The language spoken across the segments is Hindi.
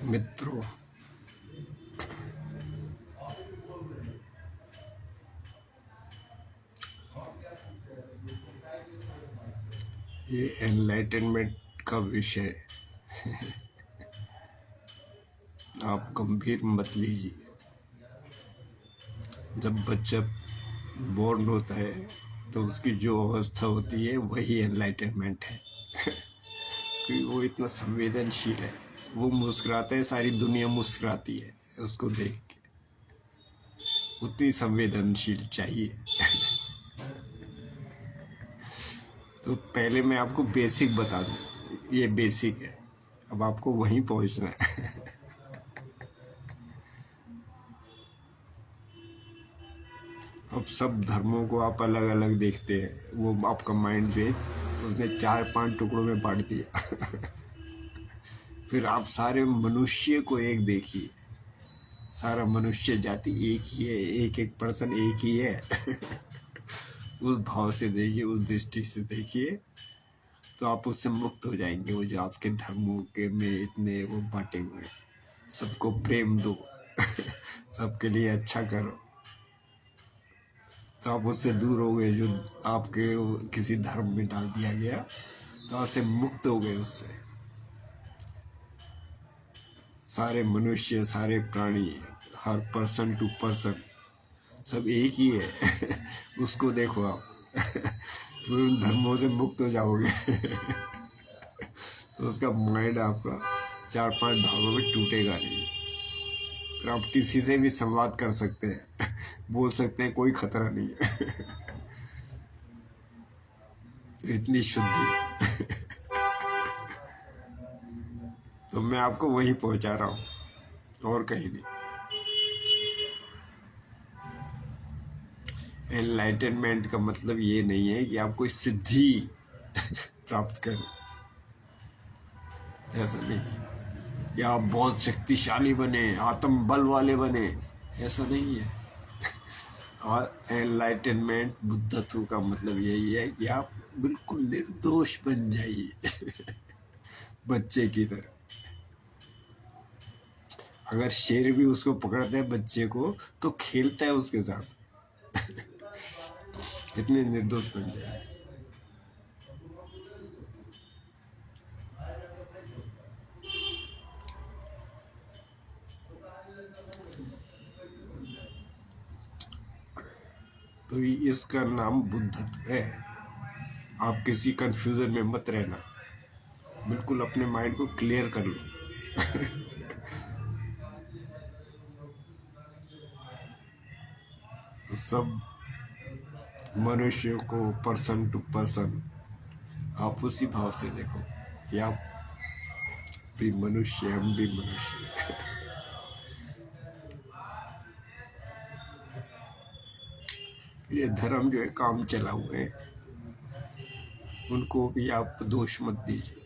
मित्रों, ये एनलाइटनमेंट का विषय आप गंभीर मत लीजिए। जब बच्चा बोर्न होता है तो उसकी जो अवस्था होती है वही एनलाइटनमेंट है क्योंकि वो इतना संवेदनशील है। वो मुस्कुराता है, सारी दुनिया मुस्कुराती है उसको देख के। उतनी संवेदनशील चाहिए। तो पहले मैं आपको बेसिक बता दूं, ये बेसिक है, अब आपको वहीं पहुंचना है। अब सब धर्मों को आप अलग अलग देखते हैं, वो आपका माइंड जो है उसने 4-5 टुकड़ों में बांट दिया। फिर आप सारे मनुष्य को एक देखिए, सारा मनुष्य जाति एक ही है, एक एक पर्सन एक ही है। उस भाव से देखिए, उस दृष्टि से देखिए, तो आप उससे मुक्त हो जाएंगे। वो जो आपके धर्मों के में इतने वो बांटे हुए हैं, सबको प्रेम दो, सबके लिए अच्छा करो, तो आप उससे दूर हो गए। जो आपके किसी धर्म में डाल दिया गया, तो आपसे मुक्त हो गए उससे। सारे मनुष्य, सारे प्राणी, हर पर्सन टू पर्सन सब एक ही है। उसको देखो आप। फिर उन धर्मों से मुक्त हो जाओगे। तो उसका माइंड आपका 4-5 भागों में टूटेगा नहीं। फिर आप किसी से भी संवाद कर सकते हैं, बोल सकते हैं, कोई खतरा नहीं है। इतनी शुद्धि। तो मैं आपको वहीं पहुंचा रहा हूँ और कहीं नहीं। एनलाइटनमेंट का मतलब ये नहीं है कि आप कोई सिद्धि प्राप्त करें, ऐसा नहीं। या आप बहुत शक्तिशाली बने, आत्म बल वाले बने, ऐसा नहीं है। और एनलाइटनमेंट, बुद्धत्व का मतलब यही है कि आप बिल्कुल निर्दोष बन जाइए। बच्चे की तरह। अगर शेर भी उसको पकड़ता है बच्चे को, तो खेलता है उसके साथ। कितने निर्दोष बन जाए। तो इसका नाम बुद्धत्व है। आप किसी कंफ्यूजन में मत रहना, बिल्कुल अपने माइंड को क्लियर कर लो। सब मनुष्यों को पर्सन टू पर्सन आप उसी भाव से देखो कि आप भी मनुष्य, हम भी मनुष्य। ये धर्म जो है काम चला हुआ है, उनको भी आप दोष मत दीजिए।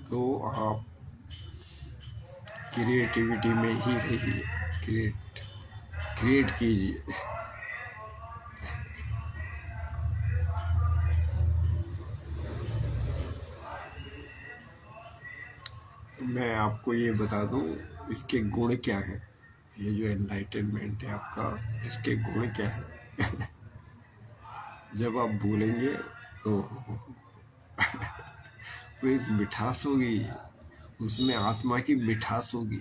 तो आप क्रिएटिविटी में ही रहिए, क्रिएट कीजिए। तो मैं आपको ये बता दूं, इसके गुण क्या है। ये जो एनलाइटनमेंट है आपका, इसके गुण क्या है। जब आप बोलेंगे तो वो एक मिठास होगी, उसमें आत्मा की मिठास होगी।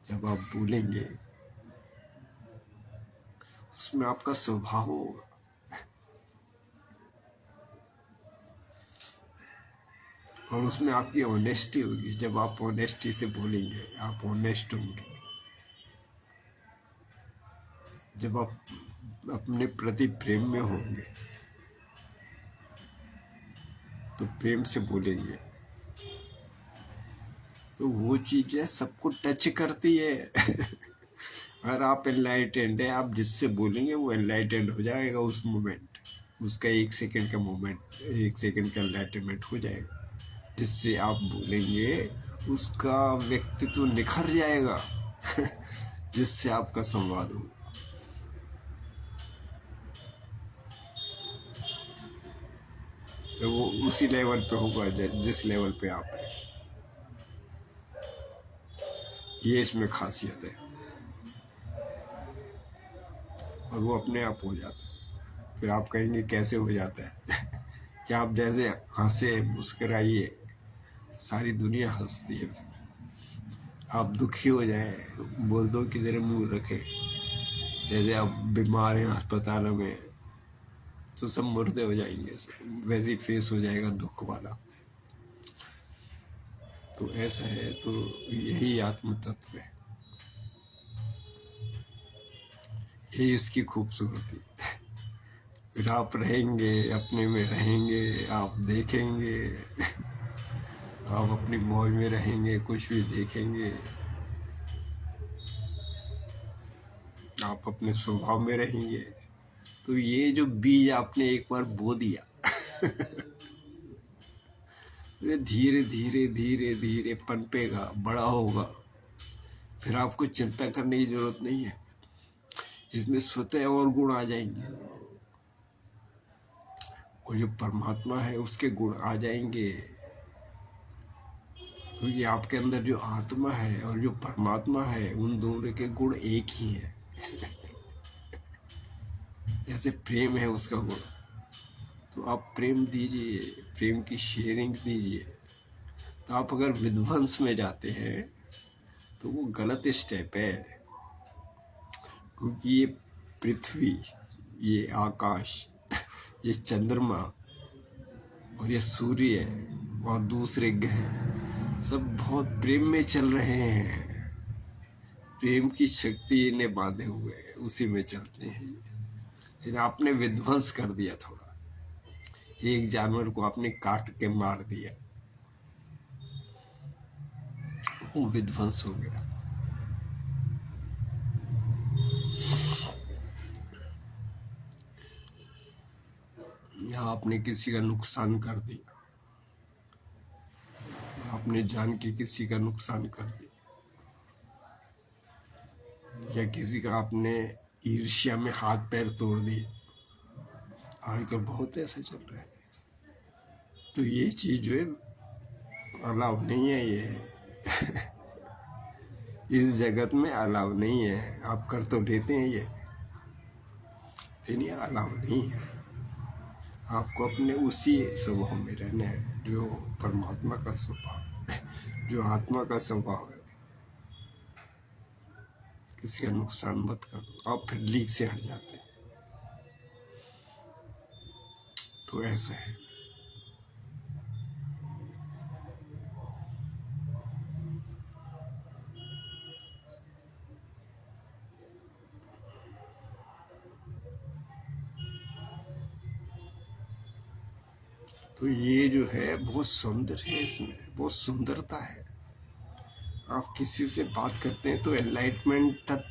जब आप बोलेंगे उसमें आपका स्वभाव होगा। और उसमें आपकी ऑनेस्टी होगी। जब आप ऑनेस्टी से बोलेंगे, आप ऑनेस्ट होंगे। जब आप अपने प्रति प्रेम में होंगे, तो प्रेम से बोलेंगे, तो वो चीजें सबको टच करती है। अगर आप एनलाइटेंड है, आप जिससे बोलेंगे वो एनलाइटेंड हो जाएगा उस मोमेंट। उसका 1 सेकंड का मोमेंट, 1 सेकंड का एनलाइटमेंट हो जाएगा। जिससे आप बोलेंगे उसका व्यक्तित्व निखर जाएगा। जिससे आपका संवाद हो। तो वो उसी लेवल पे होगा जिस लेवल पे आप हैं। ये इसमें खासियत है। और वो अपने आप हो जाता है। फिर आप कहेंगे कैसे हो जाता है? कि आप जैसे हंसे मुस्कराइए, सारी दुनिया हंसती है। आप दुखी हो जाए, बोल दो किधर मुंह रखे, जैसे आप बीमार हैं अस्पताल में, तो सब मुर्दे हो जाएंगे, वैसे ही फेस हो जाएगा दुख वाला। तो ऐसा है। तो यही आत्म तत्व है, यही इसकी खूबसूरती। फिर आप रहेंगे, अपने में रहेंगे, आप देखेंगे, आप अपनी मौज में रहेंगे, कुछ भी देखेंगे, आप अपने स्वभाव में रहेंगे। तो ये जो बीज आपने एक बार बो दिया, ये धीरे धीरे धीरे धीरे पनपेगा, बड़ा होगा। फिर आपको चिंता करने की जरूरत नहीं है, इसमें स्वतः और गुण आ जाएंगे। और जो परमात्मा है उसके गुण आ जाएंगे, क्योंकि आपके अंदर जो आत्मा है और जो परमात्मा है, उन दोनों के गुण एक ही है। जैसे प्रेम है उसका गुण, तो आप प्रेम दीजिए, प्रेम की शेयरिंग दीजिए। तो आप अगर विध्वंस में जाते हैं तो वो गलत स्टेप है, क्योंकि ये पृथ्वी, ये आकाश, ये चंद्रमा और ये सूर्य और दूसरे ग्रह सब बहुत प्रेम में चल रहे हैं। प्रेम की शक्ति इन्हें बांधे हुए है, उसी में चलते हैं। लेकिन आपने विध्वंस कर दिया थोड़ा, एक जानवर को आपने काट के मार दिया, वो विध्वंस हो गया। यहाँ आपने किसी का नुकसान कर दिया, आपने जान के किसी का नुकसान कर दिया, या किसी का आपने ईर्ष्या में हाथ पैर तोड़ दिए। आजकल बहुत ऐसा चल रहा है। तो ये चीज जो है अलाउ नहीं है, ये इस जगत में अलाउ नहीं है। आप कर तो लेते हैं ये, लेकिन ये अलाउ नहीं है। आपको अपने उसी स्वभाव में रहना है जो परमात्मा का स्वभाव है, जो आत्मा का स्वभाव है। किसी का नुकसान मत करो, आप फिर लीक से हट जाते हैं। तो ऐसा है। तो ये जो है बहुत सौंदर्य है, इसमें बहुत सुंदरता है। आप किसी से बात करते हैं तो एनलाइटमेंट तक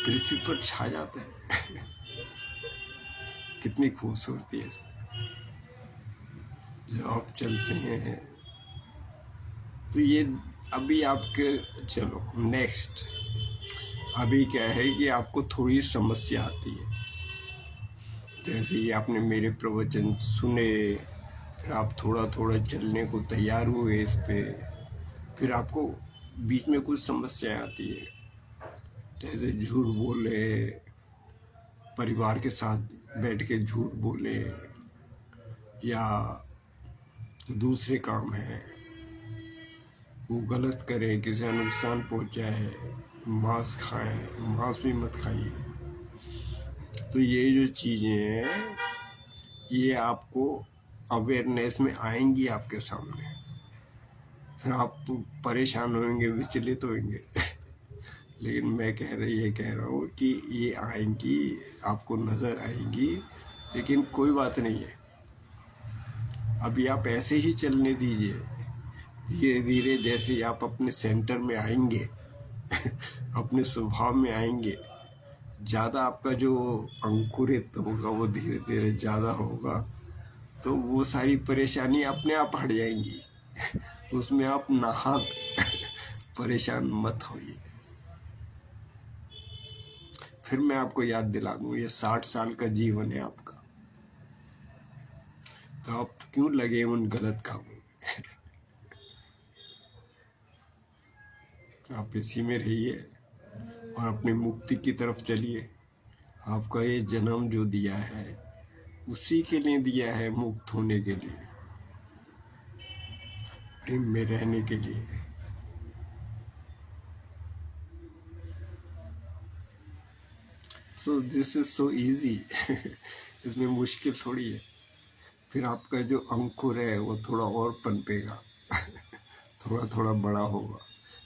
पृथ्वी पर छा जाता है। कितनी खूबसूरती है इसमें। जब आप चलते हैं तो ये अभी आपके, चलो नेक्स्ट, अभी क्या है कि आपको थोड़ी समस्या आती है। जैसे ही आपने मेरे प्रवचन सुने, फिर आप थोड़ा थोड़ा चलने को तैयार हुए इस पे, फिर आपको बीच में कुछ समस्या आती है। जैसे झूठ बोले, परिवार के साथ बैठ के झूठ बोले, या दूसरे काम है वो गलत करें, किसी का नुकसान पहुंचाए, मांस खाएं, मांस भी मत खाइए। तो ये जो चीज़ें हैं ये आपको अवेयरनेस में आएंगी आपके सामने, फिर आप परेशान होंगे, विचलित होंगे। लेकिन मैं ये कह रहा हूँ कि ये आएंगी, आपको नज़र आएंगी, लेकिन कोई बात नहीं है। अभी आप ऐसे ही चलने दीजिए, धीरे धीरे जैसे ही आप अपने सेंटर में आएंगे, अपने स्वभाव में आएंगे, ज़्यादा आपका जो अंकुरित होगा वो धीरे धीरे ज़्यादा होगा, तो वो सारी परेशानी अपने आप हट जाएंगी। उसमें आप नाहक परेशान मत होइए। फिर मैं आपको याद दिला दूँ ये 60 साल का जीवन है आपका, तो आप क्यों लगे उन गलत कामों में? आप इसी में रहिए और अपनी मुक्ति की तरफ चलिए। आपका ये जन्म जो दिया है उसी के लिए दिया है, मुक्त होने के लिए, प्रेम में रहने के लिए। So this is so easy. इसमें मुश्किल थोड़ी है। फिर आपका जो अंकुर है वो थोड़ा और पनपेगा, थोड़ा थोड़ा बड़ा होगा।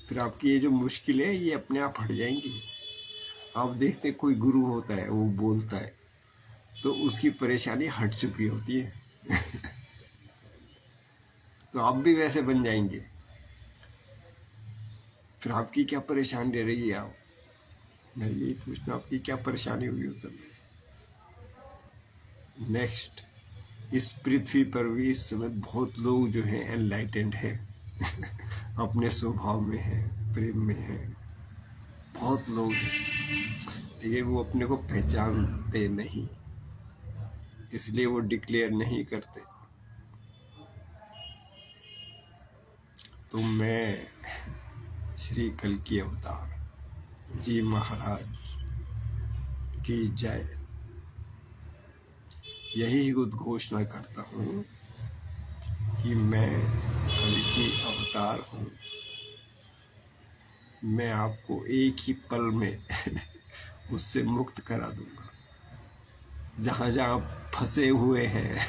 फिर आपकी ये जो मुश्किल है ये अपने आप हट जाएंगी। आप देखते हैं कोई गुरु होता है, वो बोलता है तो उसकी परेशानी हट चुकी होती है। तो आप भी वैसे बन जाएंगे। फिर आपकी क्या परेशानी रह रही है? आप, मैं यही पूछता हूँ, आपकी क्या परेशानी हुई उस समय? नेक्स्ट, इस पृथ्वी पर भी इस समय बहुत लोग जो हैं एनलाइटेंड है। अपने स्वभाव में है, प्रेम में है, बहुत लोग हैं, लेकिन वो अपने को पहचानते नहीं, इसलिए वो डिक्लेयर नहीं करते। तो मैं श्री कल्कि अवतार जी महाराज की जय, यही उद्घोषणा करता हूँ कि मैं कल्कि अवतार हूँ। मैं आपको एक ही पल में उससे मुक्त करा दूंगा, जहाँ जहाँ फंसे हुए हैं।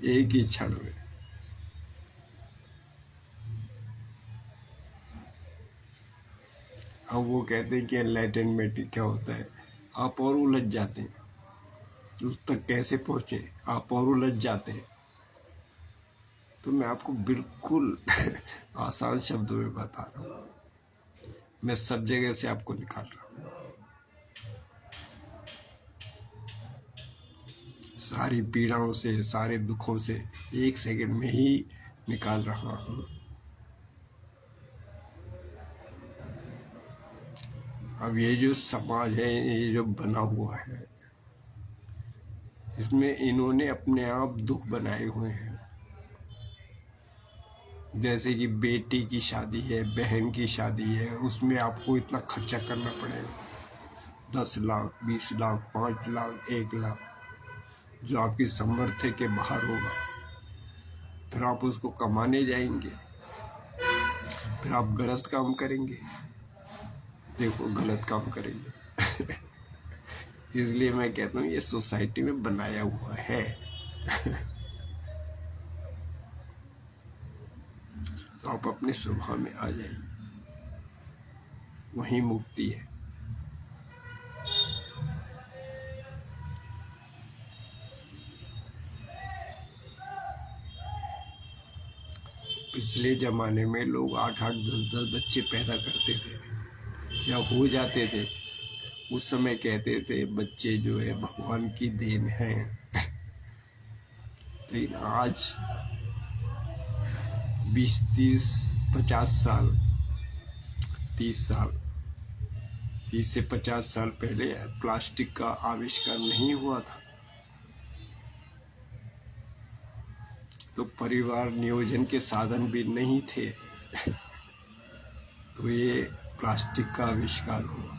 एक ही क्षण में। अब वो कहते हैं कि एनलाइटनमेंट क्या होता है, आप और उलझ जाते हैं, उस तक कैसे पहुंचे आप और उलझ जाते हैं। तो मैं आपको बिल्कुल आसान शब्दों में बता रहा हूँ, मैं सब जगह से आपको निकाल रहा हूँ, सारी पीड़ाओं से, सारे दुखों से एक सेकंड में ही निकाल रहा हूँ। अब ये जो समाज है, ये जो बना हुआ है, इसमें इन्होंने अपने आप दुख बनाए हुए हैं। जैसे कि बेटी की शादी है, बहन की शादी है, उसमें आपको इतना खर्चा करना पड़ेगा, 10 लाख, 20 लाख, 5 लाख, 1 लाख, जो आपकी सामर्थ्य के बाहर होगा। फिर आप उसको कमाने जाएंगे, फिर आप गलत काम करेंगे। देखो, गलत काम करेंगे। इसलिए मैं कहता हूँ ये सोसाइटी में बनाया हुआ है। तो आप अपने स्वभाव में आ जाइए, वही मुक्ति है। पिछले जमाने में लोग 8-8, 10-10 बच्चे पैदा करते थे या हो जाते थे। उस समय कहते थे बच्चे जो है भगवान की देन है। लेकिन आज 20, 30, 50 साल, 30 साल, 30 से 50 साल पहले प्लास्टिक का आविष्कार नहीं हुआ था, तो परिवार नियोजन के साधन भी नहीं थे। तो ये प्लास्टिक का आविष्कार हुआ,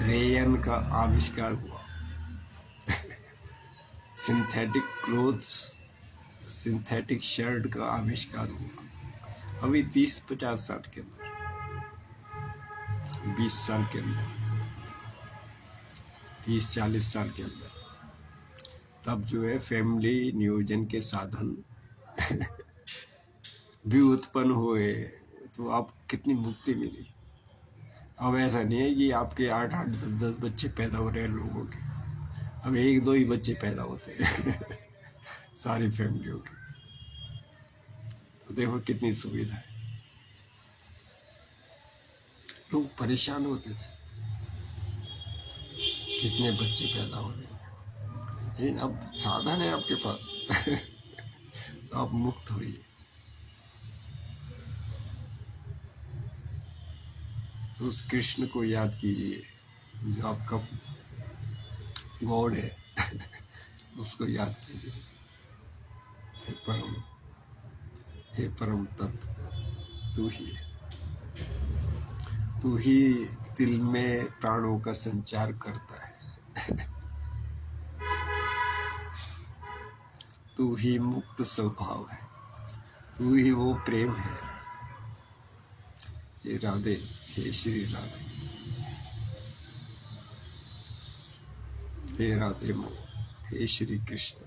रेयन का आविष्कार हुआ, सिंथेटिक क्लोथ्स, सिंथेटिक शर्ट का आविष्कार हुआ। अभी 30-50 साल के अंदर, 20 साल के अंदर, 30-40 साल के अंदर, तब जो है फैमिली नियोजन के साधन भी उत्पन्न हुए। तो आप कितनी मुक्ति मिली। अब ऐसा नहीं है कि आपके 8-8, 10-10 बच्चे पैदा हो रहे हैं लोगों के, अब 1-2 ही बच्चे पैदा होते हैं सारी फैमिलियों के। तो देखो कितनी सुविधा है। लोग परेशान होते थे, कितने बच्चे पैदा हो रहे हैं, लेकिन अब साधन है आपके पास। तो आप मुक्त होइए। उस कृष्ण को याद कीजिए जो आपका गॉड है। उसको याद कीजिए। हे परम तत्व, तू ही है। तू ही दिल में प्राणों का संचार करता है। तू ही मुक्त स्वभाव है। तू ही वो प्रेम है। हे राधे, हे श्री राधे, हे राधे मो, हे श्री कृष्ण,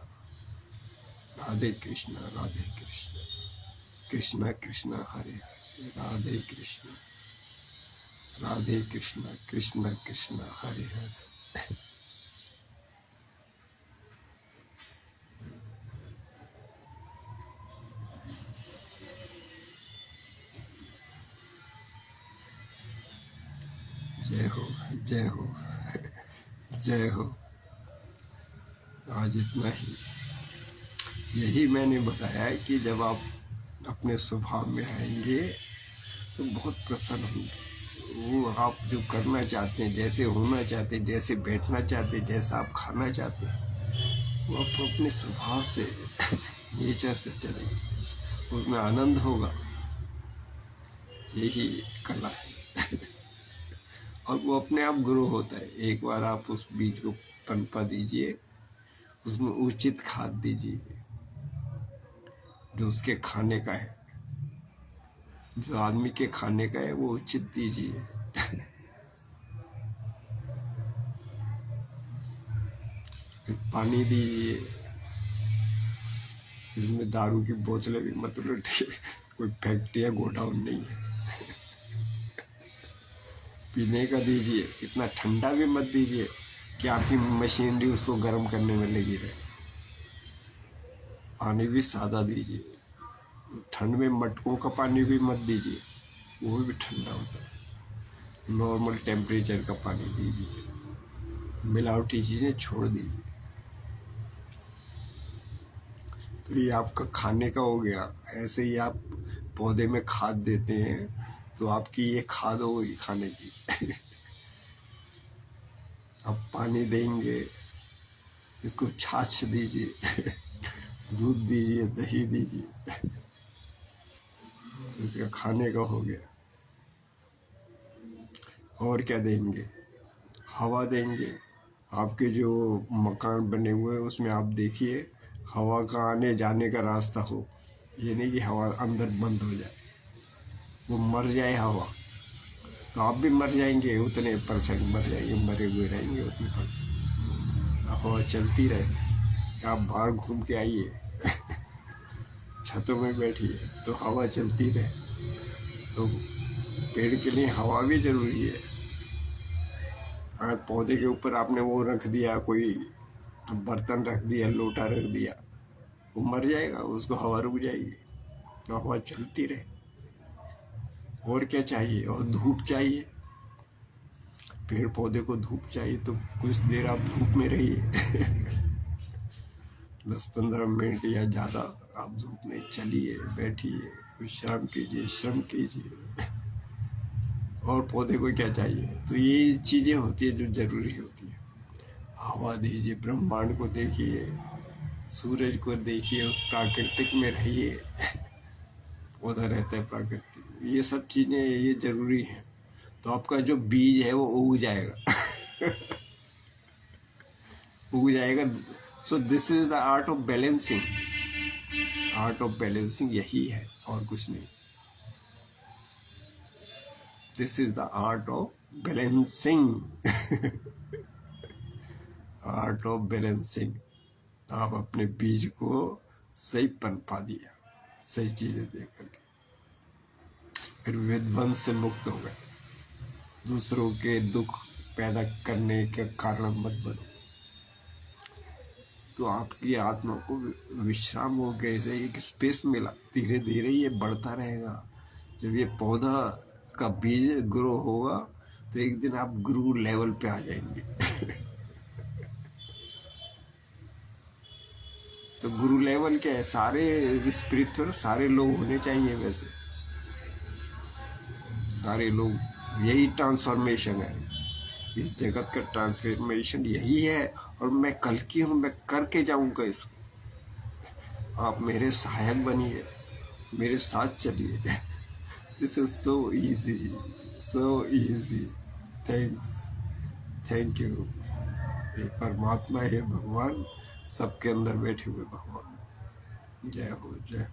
राधे कृष्ण, राधे कृष्ण, कृष्ण कृष्ण हरे हरे, राधे कृष्ण, राधे कृष्ण, कृष्ण कृष्ण हरे हरे। जय हो, जय हो, जय हो। आज इतना ही। यही मैंने बताया है कि जब आप अपने स्वभाव में आएंगे तो बहुत प्रसन्न होंगे। वो आप जो करना चाहते हैं, जैसे होना चाहते हैं, जैसे बैठना चाहते हैं, जैसा आप खाना चाहते हैं, वो आप अपने स्वभाव से नेचर से चलेंगे, उसमें आनंद होगा। यही कला है। और वो अपने आप ग्रो होता है। एक बार आप उस बीज को पनपा दीजिए, उसमें उचित खाद दीजिए जो उसके खाने का है, जो आदमी के खाने का है वो उचित दीजिए। फिर पानी दीजिए। इसमें दारू की बोतलें भी मत लुटिए। कोई फैक्ट्री या गोडाउन नहीं है। पीने का दीजिए। इतना ठंडा भी मत दीजिए कि आपकी मशीनरी उसको गर्म करने में लगी रहे। पानी भी सादा दीजिए। ठंड में मटकों का पानी भी मत दीजिए, वो भी ठंडा होता है। नॉर्मल टेम्परेचर का पानी दीजिए। मिलावटी चीज़ें छोड़ दीजिए। तो ये आपका खाने का हो गया। ऐसे ही आप पौधे में खाद देते हैं तो आपकी ये खाद हो गई खाने की। आप पानी देंगे, इसको छाछ दीजिए, दूध दीजिए, दही दीजिए, इसका खाने का हो गया। और क्या देंगे? हवा देंगे। आपके जो मकान बने हुए हैं उसमें आप देखिए हवा का आने जाने का रास्ता हो। ये नहीं कि हवा अंदर बंद हो जाए, वो मर जाए हवा, तो आप भी मर जाएंगे। उतने परसेंट मर जाएंगे, मरे हुए रहेंगे उतने परसेंट। हवा चलती रहे। आप बाहर घूम के आइए, छतों में बैठिए तो हवा चलती रहे। तो पेड़ के लिए हवा भी जरूरी है। अगर पौधे के ऊपर आपने वो रख दिया, कोई बर्तन रख दिया, लोटा रख दिया, वो मर जाएगा, उसको हवा रुक जाएगी। तो हवा चलती रहे। और क्या चाहिए? और धूप चाहिए। पेड़ पौधे को धूप चाहिए, तो कुछ देर आप धूप में रहिए। 10-15 मिनट या ज़्यादा आप धूप में चलिए, बैठिए, विश्राम कीजिए, श्रम कीजिए। और पौधे को क्या चाहिए? तो ये चीज़ें होती है जो जरूरी होती है। हवा दीजिए, ब्रह्मांड को देखिए, सूरज को देखिए, प्राकृतिक में रहिए। पौधा रहता है प्राकृतिक, ये सब चीज़ें ये जरूरी हैं। तो आपका जो बीज है वो उग जाएगा। उग जाएगा। So this is the art of balancing. Art of balancing यही है और कुछ नहीं। This is the art of balancing. Art of balancing. आप अपने बीज को सही पनपा दिया, सही चीजें दे करके, फिर विध्वंस से मुक्त हो गए। दूसरों के दुख पैदा करने के कारण मत बनो। तो आपकी आत्मा को विश्राम हो गए, ऐसे एक स्पेस मिला। धीरे धीरे ये बढ़ता रहेगा। जब ये पौधा का बीज ग्रो होगा तो एक दिन आप गुरु लेवल पे आ जाएंगे। तो गुरु लेवल क्या है? सारे स्पिरिचुअल सारे लोग होने चाहिए। वैसे सारे लोग यही ट्रांसफॉर्मेशन है, इस जगत का ट्रांसफॉर्मेशन यही है। और मैं कल की हूँ, मैं करके जाऊंगा इसको। आप मेरे सहायक बनिए, मेरे साथ चलिए। This is so easy, so easy. Thanks, thank you. ये परमात्मा है, भगवान सबके अंदर बैठे हुए भगवान। जय हो, जय।